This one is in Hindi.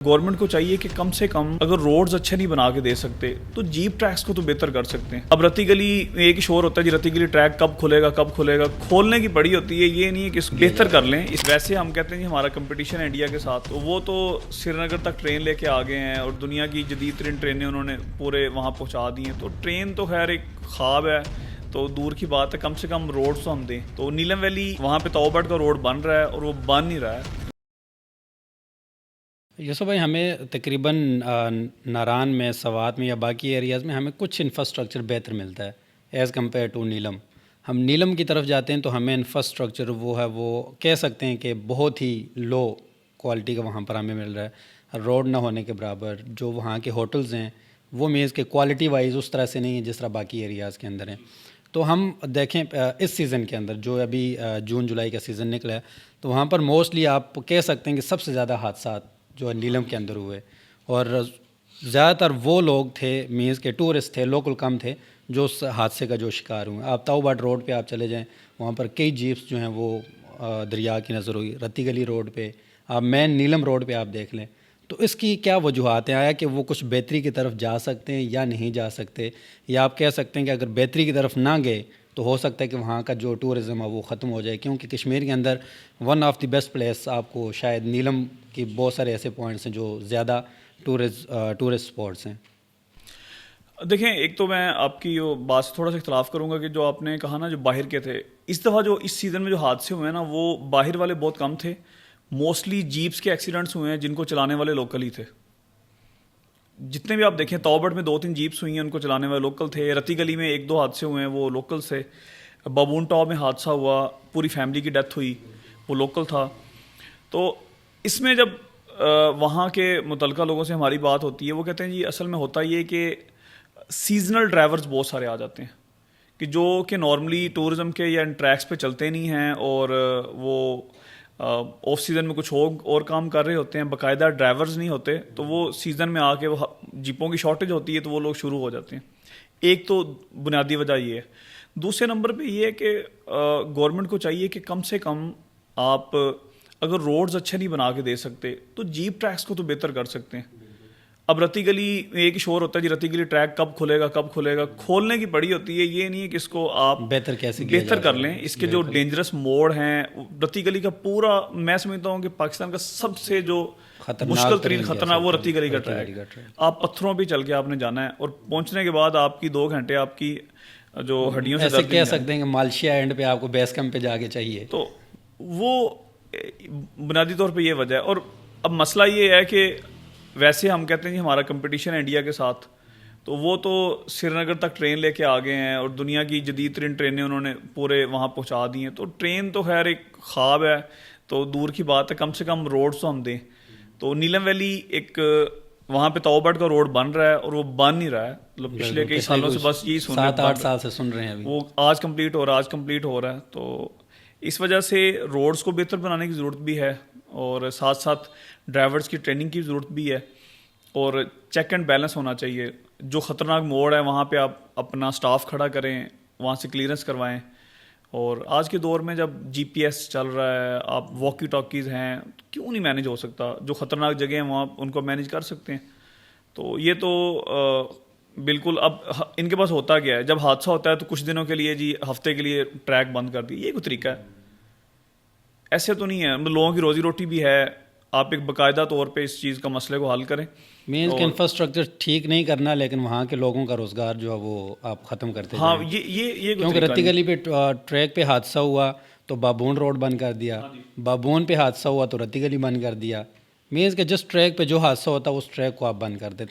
गवर्नमेंट को चाहिए कि कम से कम अगर रोड्स अच्छे नहीं बना के दे सकते तो जीप ट्रैक्स को तो बेहतर कर सकते हैं। अब रत्ती गली एक ही शोर होता है जी, रत्ती गली ट्रैक कब खुलेगा खोलने की पड़ी होती है, ये नहीं है कि इसको बेहतर कर लें। इस वैसे हम कहते हैं जी हमारा कंपटीशन है इंडिया के साथ, तो वो तो श्रीनगर तक ट्रेन लेके आ गए हैं और दुनिया की जदीद तरीन ट्रेनें उन्होंने पूरे वहाँ पहुँचा दी हैं। तो ट्रेन तो खैर एक ख्वाब है, तो दूर की बात है, कम से कम रोड्स तो हम दें। तो नीलम वैली वहाँ पे तौबट का रोड बन रहा है और वो बन नहीं रहा है। यूसुफ भाई, हमें तकरीबन नारान में, सवात में या बाकी एरियाज़ में हमें कुछ इंफ्रास्ट्रक्चर बेहतर मिलता है एज़ कम्पेयर टू नीलम। हम नीलम की तरफ जाते हैं तो हमें इंफ्रास्ट्रक्चर वो कह सकते हैं कि बहुत ही लो क्वालिटी का वहाँ पर हमें मिल रहा है। रोड ना होने के बराबर जो वहाँ के होटल्स हैं वो मीन्स के क्वालिटी वाइज उस तरह से नहीं है जिस तरह बाकी एरियाज़ के अंदर हैं। तो हम देखें इस सीज़न के अंदर जो अभी जून जुलाई का सीज़न निकला है, तो वहाँ पर मोस्टली आप कह सकते हैं कि सबसे ज़्यादा हादसा जो नीलम के अंदर हुए, और ज़्यादातर वो लोग थे मीन्स के टूरिस्ट थे, लोकल कम थे जो उस हादसे का जो शिकार हुए। आप ताऊबाट रोड पे आप चले जाएं, वहाँ पर कई जीप्स जो हैं वो दरिया की नज़र हुई। रत्ती गली रोड पे, आप मेन नीलम रोड पे आप देख लें। तो इसकी क्या वजूहत हैं? आया कि वो कुछ बेहतरी की तरफ जा सकते हैं या नहीं जा सकते, या आप कह सकते हैं कि अगर बेहतरी की तरफ ना गए तो हो सकता है कि वहाँ का जो टूरिज़म है वो ख़त्म हो जाए, क्योंकि कश्मीर के अंदर one of the best place आपको शायद नीलम की बहुत सारे ऐसे पॉइंट्स हैं जो ज़्यादा टूरिस्ट स्पॉट्स हैं। देखें, एक तो मैं आपकी जो बात से थोड़ा सा इख्तलाफ करूंगा कि जो आपने कहा ना जो बाहर के थे, इस दफ़ा जो इस सीज़न में जो हादसे हुए हैं ना वो बाहर वाले बहुत कम थे। मोस्टली जीप्स के एक्सीडेंट्स हुए हैं जिनको चलाने वाले लोकल ही थे। जितने भी आप देखें, तौबट में 2-3 जीप्स हुई हैं, उनको चलाने वाले लोकल थे। रत्ती गली में 1-2 हादसे हुए हैं, वो लोकल से। बाबून टॉप में हादसा हुआ, पूरी फैमिली की डेथ हुई, वो लोकल था। तो इसमें जब वहाँ के मुतलका लोगों से हमारी बात होती है, वो कहते हैं जी असल में होता ये कि सीजनल ड्राइवर्स बहुत सारे आ जाते हैं कि जो कि नॉर्मली टूरिज़म के या ट्रैक्स पे चलते नहीं हैं, और वो ऑफ सीज़न में कुछ और काम कर रहे होते हैं, बाकायदा ड्राइवर्स नहीं होते। तो वो सीज़न में आके वो जीपों की शॉर्टेज होती है तो वो लोग शुरू हो जाते हैं। एक तो बुनियादी वजह ये है। दूसरे नंबर पे ये है कि गवर्नमेंट को चाहिए कि कम से कम आप अगर रोड्स अच्छे नहीं बना के दे सकते तो जीप ट्रैक्स को तो बेहतर कर सकते हैं। अब रत्ती गली एक ही शोर होता है जी, रत्ती गली ट्रैक कब खुलेगा खोलने की पड़ी होती है, ये नहीं है कि इसको आप बेहतर कर लें। इसके जो डेंजरस मोड़ हैं, रत्ती गली का पूरा, मैं समझता हूँ कि पाकिस्तान का सबसे जो मुश्किल तरीन खतरनाक वो रत्ती गली का ट्रैक। आप पत्थरों पर चल के आपने जाना है और पहुँचने के बाद आपकी 2 घंटे आपकी जो हड्डियों से ऐसे कह सकते हैं कि मालशिया एंड पे आपको बेस कैंप पे जाके चाहिए। तो वो बुनियादी तौर पे ये वजह है। और अब मसला ये है कि वैसे हम कहते हैं कि हमारा कंपटीशन है इंडिया के साथ, तो वो तो श्रीनगर तक ट्रेन लेके आ गए हैं और दुनिया की जदीद तरीन ट्रेनें उन्होंने पूरे वहाँ पहुँचा दी हैं। तो ट्रेन तो खैर एक ख्वाब है, तो दूर की बात है, कम से कम रोड्स तो हम दें। तो नीलम वैली एक वहाँ पे तौबट का रोड बन रहा है और वो बन नहीं रहा है, मतलब पिछले कई सालों से बस यही 7-8 साल से सुन रहे हैं अभी। वो आज कंप्लीट हो रहा है। तो इस वजह से रोड्स को बेहतर बनाने की ज़रूरत भी है और साथ साथ ड्राइवर्स की ट्रेनिंग की ज़रूरत भी है और चेक एंड बैलेंस होना चाहिए। जो ख़तरनाक मोड़ है वहाँ पे आप अपना स्टाफ खड़ा करें, वहाँ से क्लियरेंस करवाएं। और आज के दौर में जब जीपीएस चल रहा है, आप वॉकी टॉकीज़ हैं, तो क्यों नहीं मैनेज हो सकता? जो ख़तरनाक जगह हैं वहाँ उनको मैनेज कर सकते हैं। तो ये तो बिल्कुल। अब इनके पास होता क्या है, जब हादसा होता है तो कुछ दिनों के लिए जी, हफ्ते के लिए ट्रैक बंद कर दी, ये कोई तरीका है? ऐसे तो नहीं है। मतलब लोगों की रोजी रोटी भी है, आप एक बाकायदा तौर पे इस चीज़ का मसले को हल करें। मीन्स के इंफ्रास्ट्रक्चर ठीक नहीं करना, लेकिन वहाँ के लोगों का रोज़गार जो है वो आप ख़त्म करते हैं। हाँ, ये क्योंकि रत्ती गली पे ट्रैक पे हादसा हुआ तो बाबून रोड बंद कर दिया, बाबून पे हादसा हुआ तो रत्ती गली बंद कर दिया। मीन्स के जिस ट्रैक पे जो हादसा होता है उस ट्रैक को आप बंद कर देते हैं।